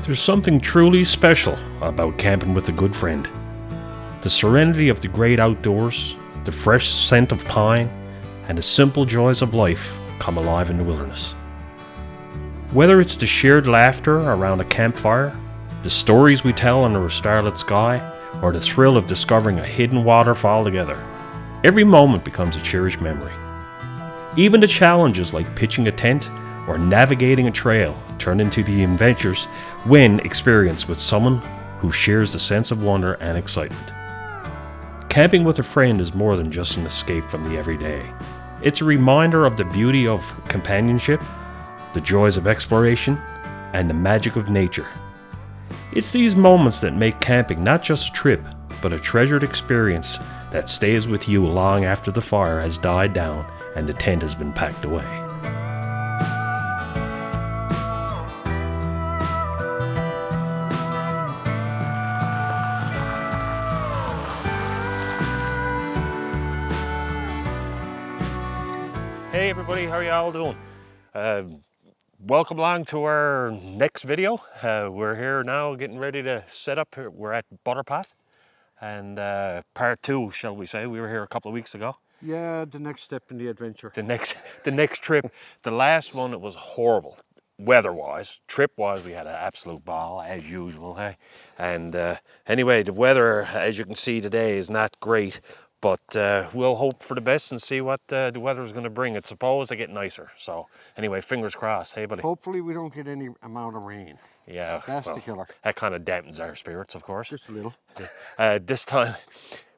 There's something truly special about camping with a good friend. The serenity of the great outdoors, the fresh scent of pine, and the simple joys of life come alive in the wilderness. Whether it's the shared laughter around a campfire, the stories we tell under a starlit sky, or the thrill of discovering a hidden waterfall together, every moment becomes a cherished memory. Even the challenges like pitching a tent or navigating a trail turn into the adventures when experienced with someone who shares the sense of wonder and excitement. Camping with a friend is more than just an escape from the everyday. It's a reminder of the beauty of companionship, the joys of exploration, and the magic of nature. It's these moments that make camping not just a trip, but a treasured experience that stays with you long after the fire has died down and the tent has been packed away. Hey everybody, how are you all doing? Welcome along to our next video. We're here now getting ready to set up. We're at Butterpot and part two, shall we say. We were here a couple of weeks ago. Yeah, the next step in the adventure. The next trip. The last one, it was horrible. Weather-wise, trip-wise, we had an absolute ball as usual. Hey? And anyway, the weather, as you can see today, is not great. But we'll hope for the best and see what the weather is going to bring. It's supposed to get nicer. So anyway, fingers crossed. Hey, buddy. Hopefully we don't get any amount of rain. Yeah. That's the killer. That kind of dampens our spirits, of course. Just a little. This time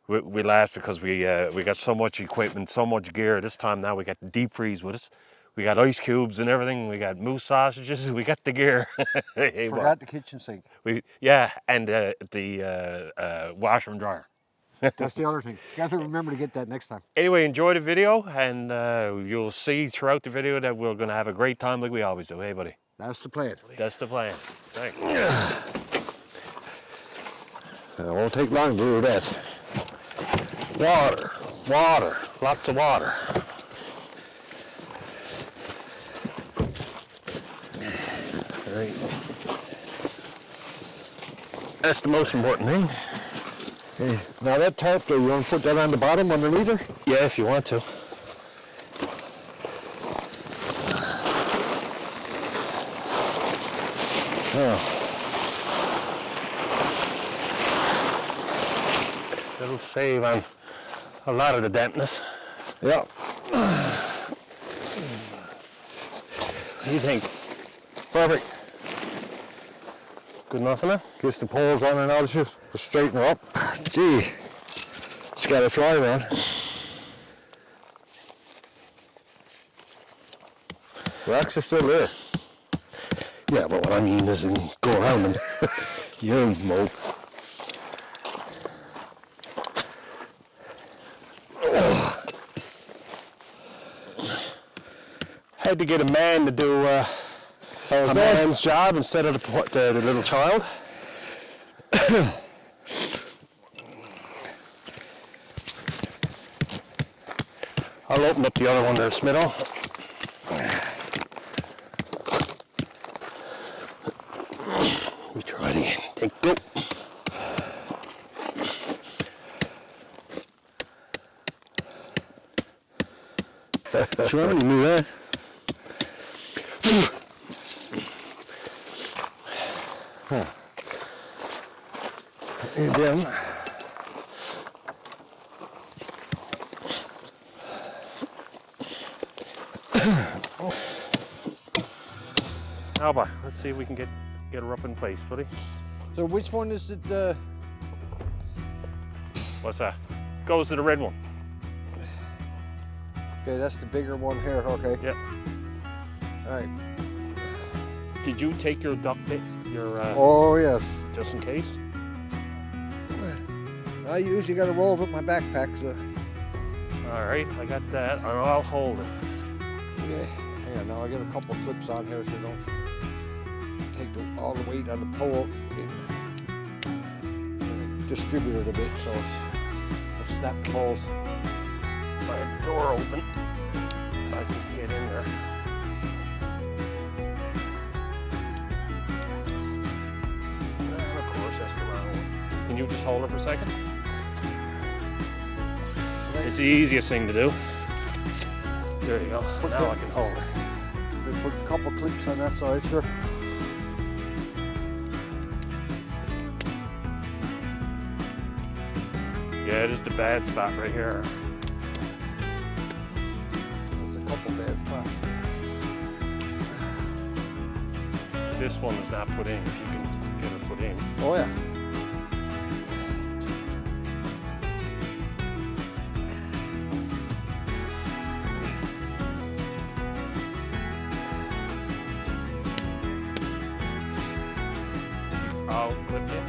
we laughed because we got so much equipment, so much gear. This time now we got the deep freeze with us. We got ice cubes and everything. We got moose sausages. We got the gear. Hey, Forgot the kitchen sink. And the washer and dryer. That's the other thing. You got to remember to get that next time. Anyway, enjoy the video, and you'll see throughout the video that we're going to have a great time like we always do. Hey, buddy. That's the plan. That's the plan. Thanks. It won't take long to do that. Water, lots of water. All right. That's the most important thing. Hey, now that tarp, do you want to put that on the bottom underneath her? Yeah, if you want to. Oh. It'll save on a lot of the dampness. Yeah. What do you think? Perfect. Good enough enough? Gets the poles on and all shit. Straighten her up. Gee, it's got a fly around. Rocks are still there. Yeah, but what I mean is go around and you mope. Had to get a man to do a man's job instead of the little child. I'll open up the other one there, Smitto. We try it again. Take go. Sure, you knew that. And then Alba, let's see if we can get her up in place, buddy. so which one is it? What's that? Goes to the red one. Okay, that's the bigger one here. Okay. Yeah. All right. Did you take your duct tape? Oh yes. Just in case? I usually got to roll with my backpack. So. All right, I got that. I'll hold it. Okay. Yeah. Now I got a couple clips on here so don't take all the weight on the pole. Distribute it a bit so it'll snap the poles. I have the door open. I can get in there. Can you just hold it for a second? It's the easiest thing to do. There you go. Now I can hold it. So put a couple clips on that side, sure. Yeah, just a bad spot right here. There's a couple bad spots. This one is not put in, if you can get it put in. Oh yeah. I'll clip it.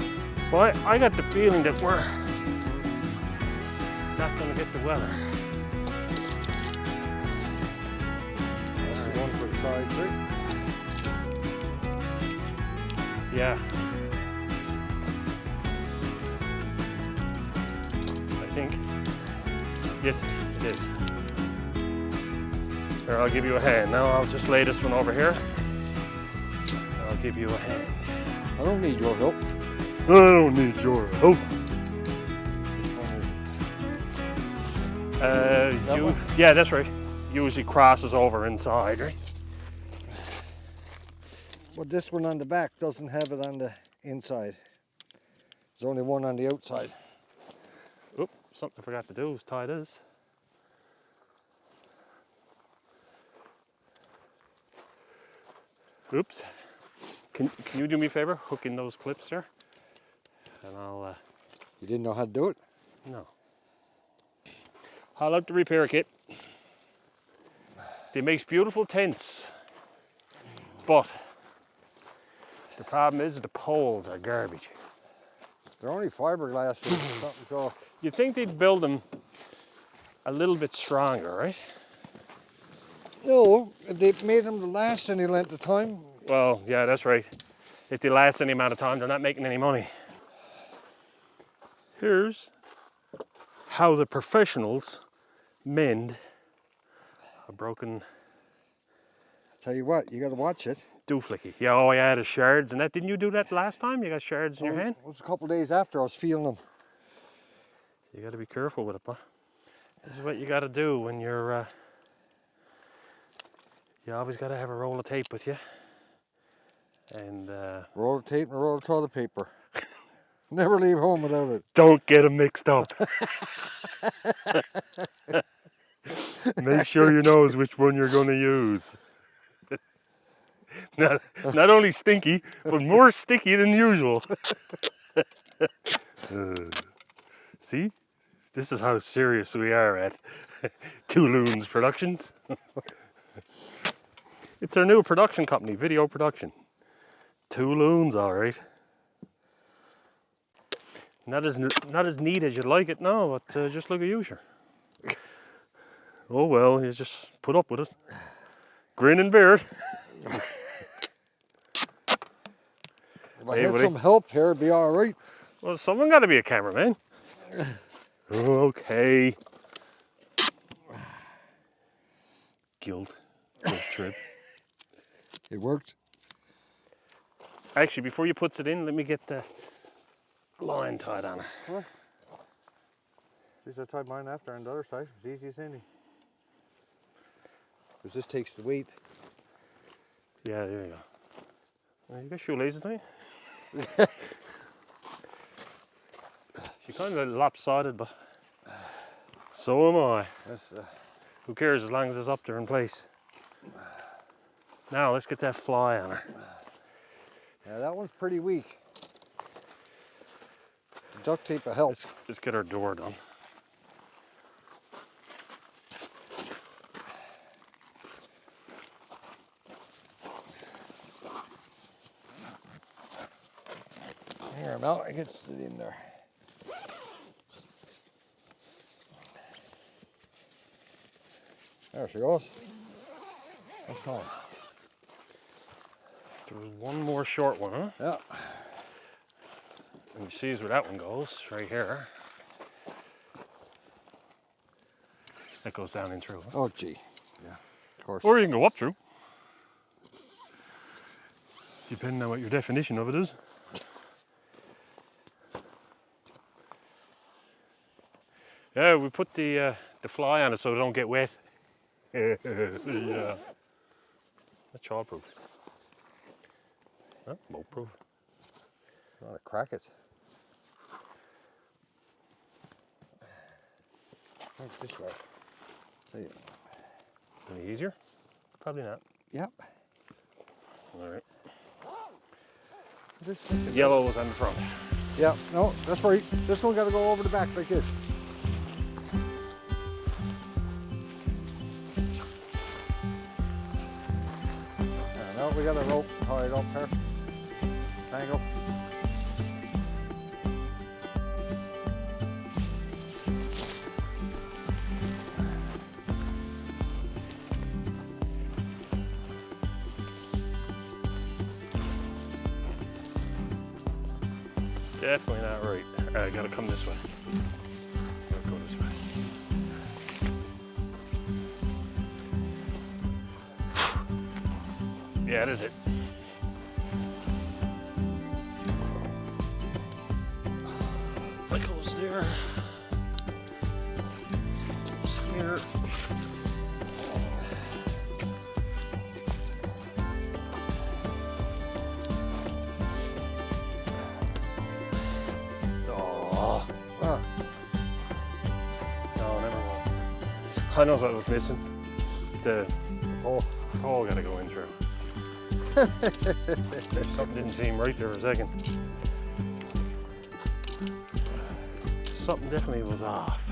Well, I got the feeling that we're not going to get the weather. That's the one for the sides, right? Yeah. I think. Yes, it is. Here, I'll give you a hand. Now I'll just lay this one over here. I'll give you a hand. I don't need your help. I don't need your help. Yeah, that's right. Usually crosses over inside, right? But this one on the back doesn't have it on the inside. There's only one on the outside. Oop, something I forgot to do is tie this. Oops. Can you do me a favor? Hook in those clips there. And I'll... You didn't know how to do it? No. Haul out the repair kit. They makes beautiful tents. But the problem is the poles are garbage. They're only fiberglass or something, so... You'd think they'd build them a little bit stronger, right? No, they made them to last any length of time. Well, yeah, that's right. If they last any amount of time, they're not making any money. Here's how the professionals mend a broken Tell you what, you got to watch it. dooflicky. Yeah, oh yeah, the shards and that. Didn't you do that last time? You got shards in your hand? It was a couple of days after I was feeling them. You got to be careful with it, but this is what you got to do when you're. You always got to have a roll of tape with you. And Roll of tape and a roll of toilet paper. Never leave home without it. don't get them mixed up. Make sure you know which one you're going to use. Not only stinky, but more sticky than usual. See? This is how serious we are at Two Loons Productions. It's our new production company, video production. Two Loons, all right. Not as neat as you'd like it, no, but just look at you, sure. Oh well, you just put up with it. Grin and bear it. If I had some help here, it'd be all right. Well, someone got to be a cameraman. Okay. Guilt trip. It worked. Actually, before you puts it in, let me get the line tied on it. What? Just I tied mine after on the other side. It's easy as any. Because this takes the weight. Yeah, there you go. Well, you got shoelaces, don't you? She's kind of lopsided, but so am I. That's, Who cares as long as it's up there in place. Now let's get that fly on her. yeah, that one's pretty weak. The duct tape will help. Let's just get our door done. Here, Mel, I get it in there. There she goes. That's on. There's one more short one, huh? Yeah. And you see where that one goes, right here. That goes down in through. Huh? Oh, gee. Yeah, of course. Or you can go up through. Depending on what your definition of it is. Yeah, we put the fly on it so it don't get wet. Yeah. That's childproof. Huh? Mold proof. Not a crack it. Right this way. There you go. Any easier? Probably not. Yep. All right. Just Yellow was on the front. yeah, no, that's right. This one got to go over the back like this. Now we got a rope tied up here. Tangle. Definitely not right. I gotta come this way. Gotta go this way. Yeah, that is it. That goes there. Goes here. Oh. Ah, No, never mind. I know what was missing. The oh. hole gotta go in through. Something didn't seem right there for a second. Something definitely was off.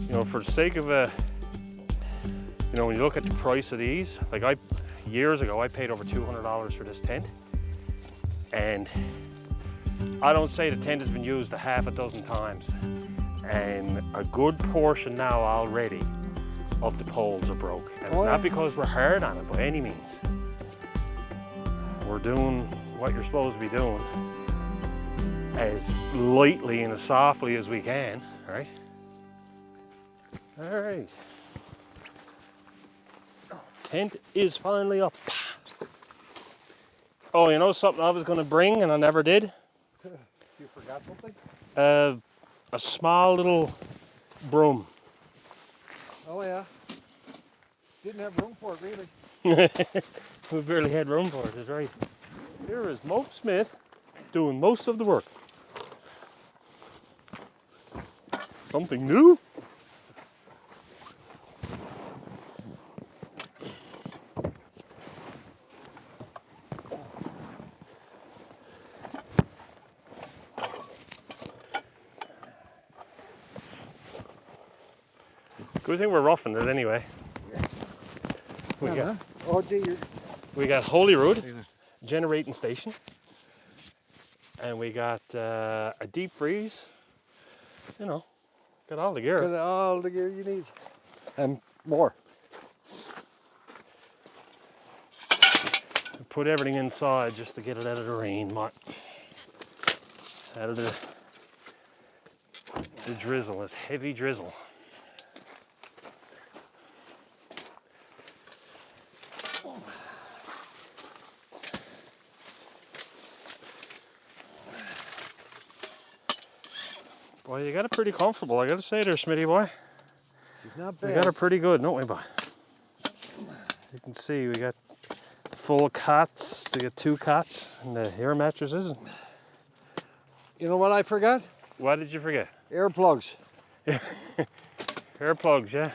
You know, for the sake of you know, when you look at the price of these, like years ago, I paid over $200 for this tent. And I don't say the tent has been used a half a dozen times. And a good portion now already of the poles are broke. And it's not because we're hard on it by any means. We're doing what you're supposed to be doing as lightly and as softly as we can, right? All right. Tent is finally up. Oh, you know something I was going to bring and I never did? You forgot something? A small little broom. Oh yeah. Didn't have room for it really. We barely had room for it, that's right. Here is Mo Smith doing most of the work. Something new? Good thing we're roughing it anyway. Oh gee, We got Holyrood generating station, and we got a deep freeze. You know, got all the gear. got all the gear you need. And more. Put everything inside just to get it out of the rain, Mark. Out of the drizzle, this heavy drizzle. Boy, you got it pretty comfortable, I gotta say there, Smitty boy. It's not bad. We got it pretty good, don't we, boy? You can see we got full cots, to get 2 cots, and the air mattresses. You know what I forgot? What did you forget? Air plugs. Air plugs, yeah.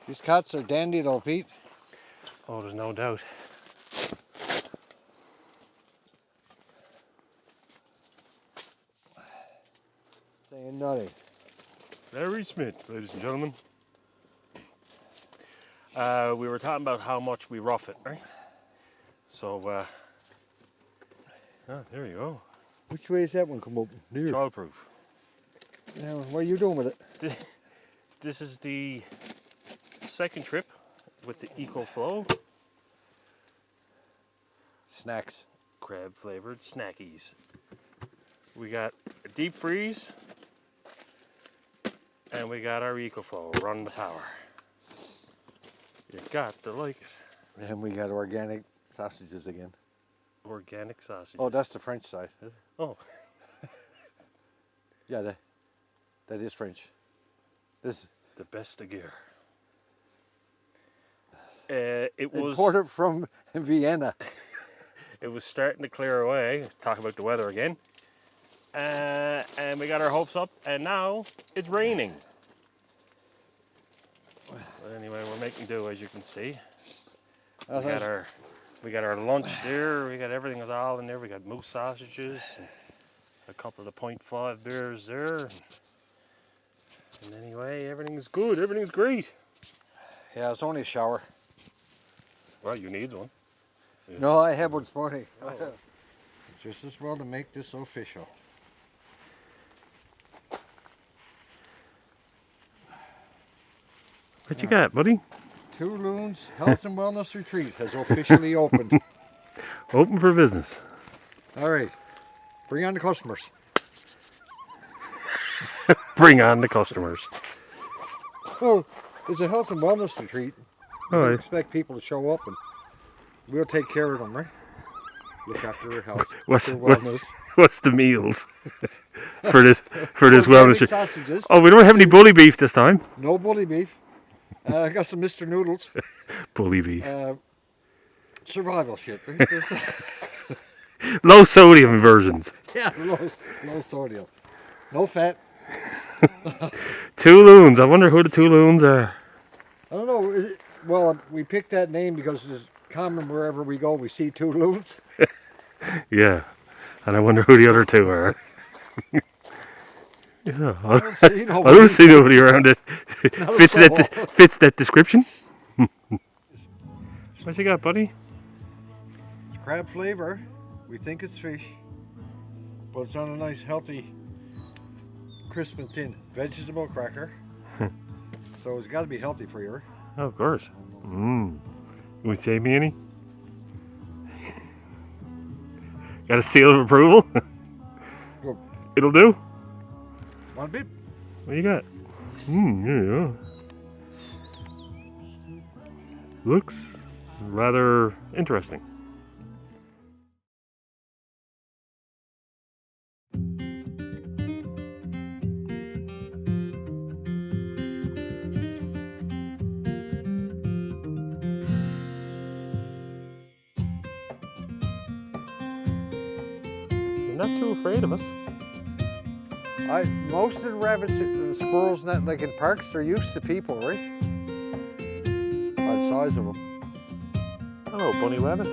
These cots are dandy though, Pete. Oh, there's no doubt. Saying nothing. Larry Smith, ladies and gentlemen. We were talking about how much we rough it, right? So, there you go. Which way is that one come up? Here. Childproof. Yeah, what are you doing with it? This is the second trip with the EcoFlow. snacks. Crab flavored snackies. We got a deep freeze, and we got our EcoFlow run the power. You got to like it. And we got organic sausages again. Organic sausages. Oh, that's the French side. Oh. Yeah, that is French. This The best of gear. It was imported from Vienna. It was starting to clear away. Talk about the weather again. And we got our hopes up, and now it's raining. But anyway, we're making do, as you can see. We got our lunch there. We got everything was all in there. We got moose sausages, and a couple of the 0.5 beers there. And anyway, everything's good. Everything's great. Yeah, it's only a shower. Well, you need one. Yeah. No, I had one this morning. Oh. Just as well to make this official. What you got, buddy? Two Loons Health and Wellness Retreat has officially opened. Open for business. All right. Bring on the customers. Bring on the customers. Well, it's a health and wellness retreat. We expect people to show up, and we'll take care of them, right? Look after their health, their wellness. What's the meals for this wellness? Sausages. Oh, we don't have any bully beef this time. No bully beef. I got some Mr. Noodles. Bully beef. Survival shit. Right? Low sodium versions. Yeah, low sodium. No fat. Two Loons. I wonder who the Two Loons are. I don't know. Well, we picked that name because it's common wherever we go. We see two loons. Yeah, and I wonder who the other two are. Yeah, I don't see nobody around it. Fits that description. What you got, buddy? It's crab flavor. We think it's fish, but it's on a nice, healthy, crisp and thin vegetable cracker. So it's got to be healthy for you. Right? Oh, of course. You want to save me any? Got a seal of approval? Go. It'll do. One bit. What you got? Yeah. Looks rather interesting. You're not too afraid of us. Most of the rabbits and squirrels, not like in parks, they're used to people, right? By the size of them. Hello, bunny rabbit.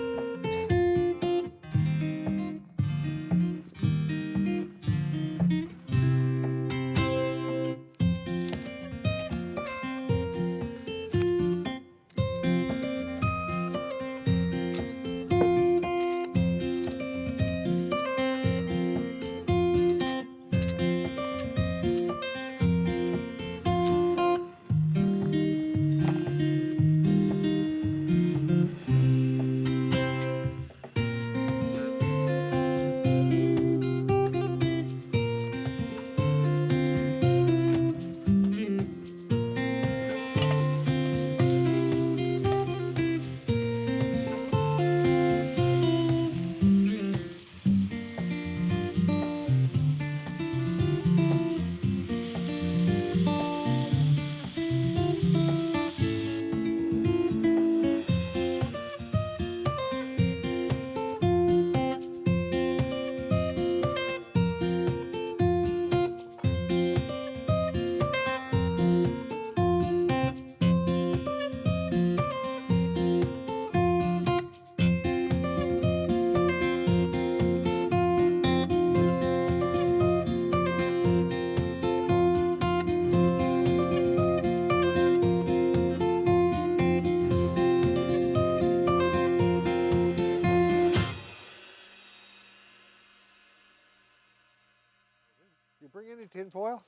You bring any tin foil?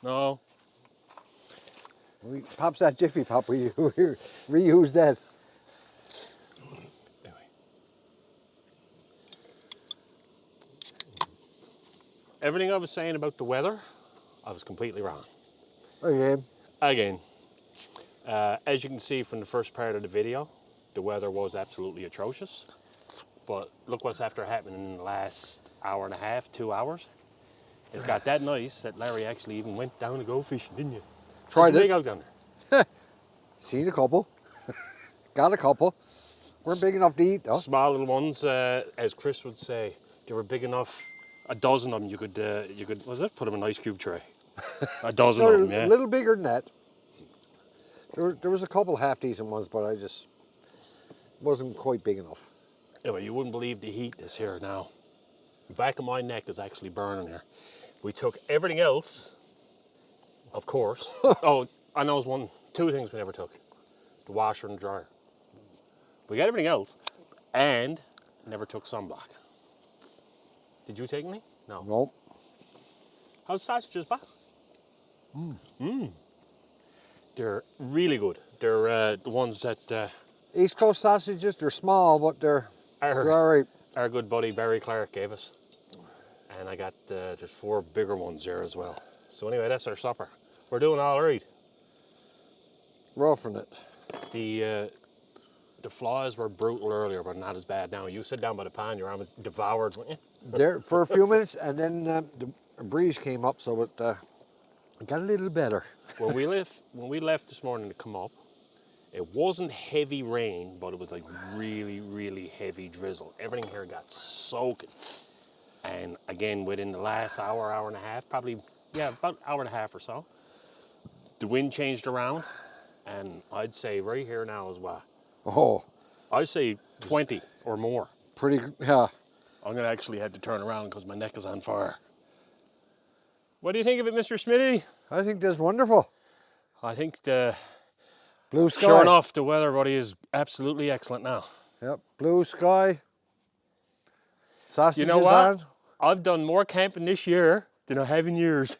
No. Pop's that Jiffy Pop. We reuse that. everything I was saying about the weather, I was completely wrong. Okay. Again, as you can see from the first part of the video, the weather was absolutely atrocious. But look what's after happening in the last hour and a half, 2 hours. It's got that nice that Larry actually even went down to go fishing, didn't you? Tried How'd you it. make out down there? Seen a couple. Got a couple. Weren't big enough to eat though. Small little ones, as Chris would say, they were big enough. A dozen of them you could was it? Put them in an ice cube tray. A dozen They're of them, yeah. a little bigger than that. There was a couple half decent ones, but I just wasn't quite big enough. Yeah, but you wouldn't believe the heat that's here now. The back of my neck is actually burning here. We took everything else, of course. Oh, I know there's two things we never took. The washer and the dryer. We got everything else and never took sunblock. Did you take any? No. Nope. How's sausages, Bob? They're really good. They're the ones that East Coast sausages, they're small, but they're all right. our good buddy Barry Clark gave us. And I got, there's 4 bigger ones there as well. So anyway, that's our supper. We're doing all right. Roughing it. The flies were brutal earlier, but not as bad now. You sit down by the pan, your arm was devoured, weren't you? There for a few minutes, and then the breeze came up, so it got a little better. When we left this morning to come up, it wasn't heavy rain, but it was like really, really heavy drizzle. Everything here got soaking. And again, within the last hour, hour and a half, probably, yeah, about an hour and a half or so, the wind changed around, and I'd say right here now is what? Oh, I'd say 20 or more. pretty, yeah. I'm gonna actually have to turn around because my neck is on fire. What do you think of it, Mr. Smitty? I think that's wonderful. I think the Blue sky. sure enough, the weather, buddy, is absolutely excellent now. Yep, blue sky. Sausages You know what? on. I've done more camping this year than I have in years.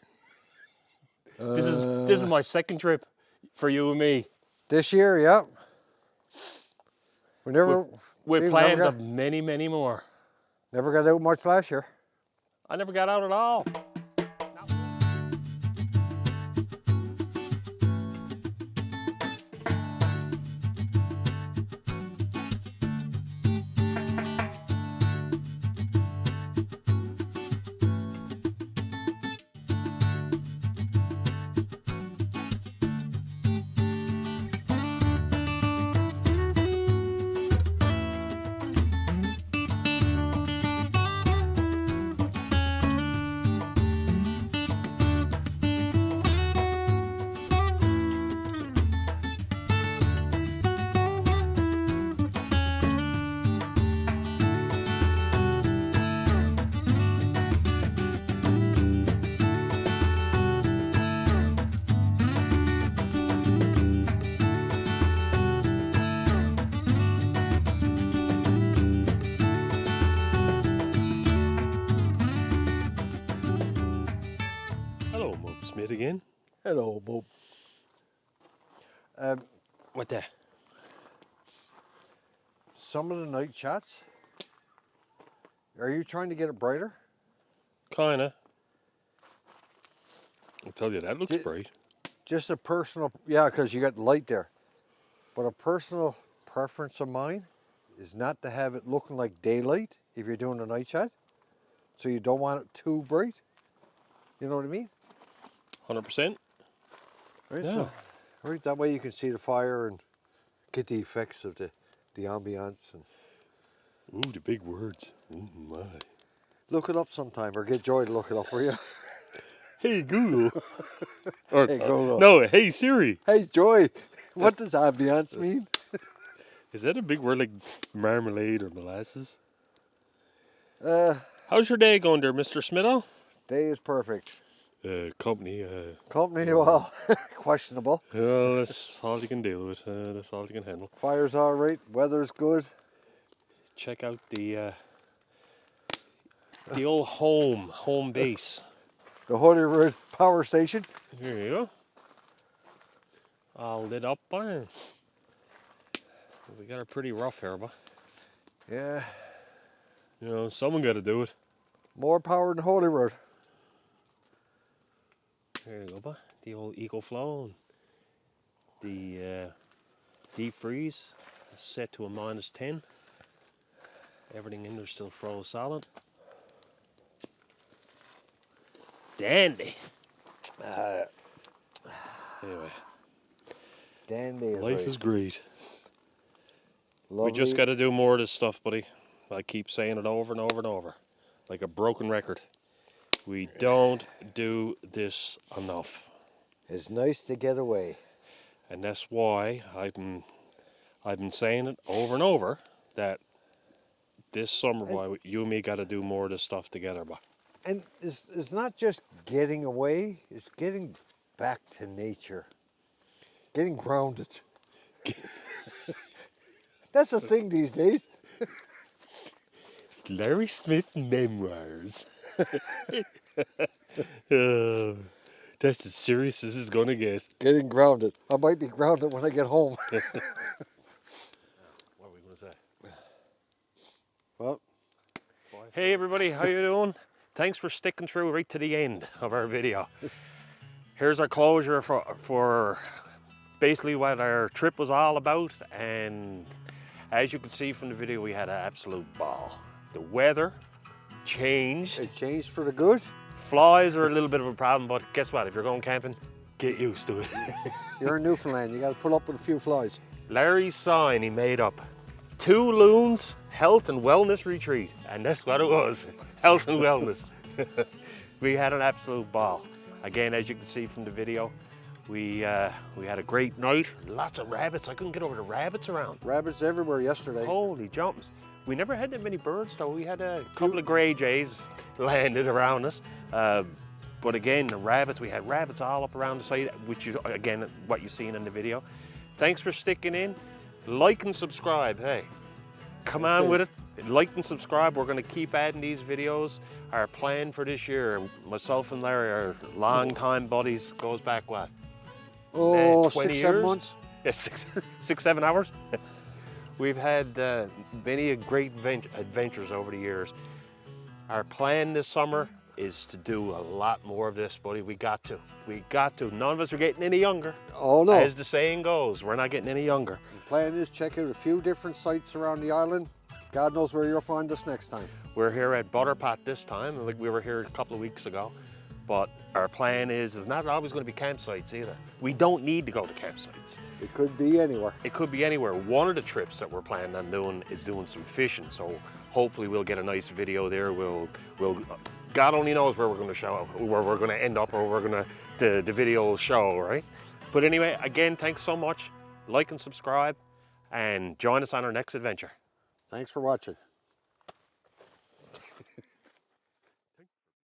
This is my second trip for you and me. This year, yep. We never, With we plans never of many, many more. never got out much last year. I never got out at all. Hello, Mob Smith again. Hello, Bob. What the? Some of the night shots. Are you trying to get it brighter? Kinda. I'll tell you, that looks bright. Just a personal, yeah, because you got light there. But a personal preference of mine is not to have it looking like daylight if you're doing a night shot. So you don't want it too bright. You know what I mean? 100%. Right. Yeah. So, right. That way you can see the fire and get the effects of the ambiance. And Ooh, the big words. Ooh, my. look it up sometime, or get Joy to look it up for you. Hey, Google. Or, Hey, Google. no, hey, Siri. Hey, Joy, what does ambiance mean? Is that a big word like marmalade or molasses? Uh, How's your day going there, Mr. Smitho? Day is perfect. Company. Company, well, questionable. Well, that's all you can deal with. That's all you can handle. Fire's all right. Weather's good. Check out the old home base. The Holyrood Power Station. Here you go. All lit up by it. We got her pretty rough here, but Yeah. you know, someone got to do it. More power than Holyrood. There you go, bud. The old EcoFlow. The deep freeze is set to a -10. Everything in there still froze solid. Dandy. Anyway, Dandy. life is great. Lovely. We just got to do more of this stuff, buddy. I keep saying it over and over and over, like a broken record. We don't do this enough. It's nice to get away. And that's why I've been saying it over and over that this summer, boy, you and me got to do more of this stuff together, boy. And it's not just getting away, it's getting back to nature. Getting grounded. That's the thing these days. Larry Smith memoirs. That's as serious as it's going to get. Getting grounded. I might be grounded when I get home. What are we going to say? Well, hey everybody, how you doing? Thanks for sticking through right to the end of our video. Here's our closure for basically what our trip was all about, and as you can see from the video, we had an absolute ball. The weather changed. it changed for the good. Flies are a little bit of a problem, but guess what? If you're going camping, get used to it. You're in Newfoundland, you got to put up with a few flies. Larry's sign he made up. 2 loons, health and wellness retreat. And that's what it was, health and wellness. We had an absolute ball. Again, as you can see from the video, we had a great night. Lots of rabbits. I couldn't get over the rabbits around. Rabbits everywhere yesterday. Holy jumps. We never had that many birds though. We had a couple of gray jays landed around us. But again, the rabbits, we had rabbits all up around the site, which is, again, what you've seen in the video. Thanks for sticking in. Like and subscribe, hey. Come on with it. Like and subscribe. We're going to keep adding these videos. Our plan for this year, myself and Larry are long-time buddies, goes back what? Oh, 20 6, years? 7 months. Yeah, 6, 7 hours. We've had many great adventures over the years. Our plan this summer is to do a lot more of this, buddy. We got to. None of us are getting any younger. Oh no. As the saying goes, we're not getting any younger. The plan is check out a few different sites around the island. God knows where you'll find us next time. We're here at Butterpot this time, like we were here a couple of weeks ago. But our plan is not always going to be campsites either. We don't need to go to campsites. It could be anywhere. It could be anywhere. One of the trips that we're planning on doing is doing some fishing. So hopefully we'll get a nice video there. We'll God only knows where we're going to show, where we're going to end up, or the video will show, right? But anyway, again, thanks so much. Like and subscribe, and join us on our next adventure. Thanks for watching.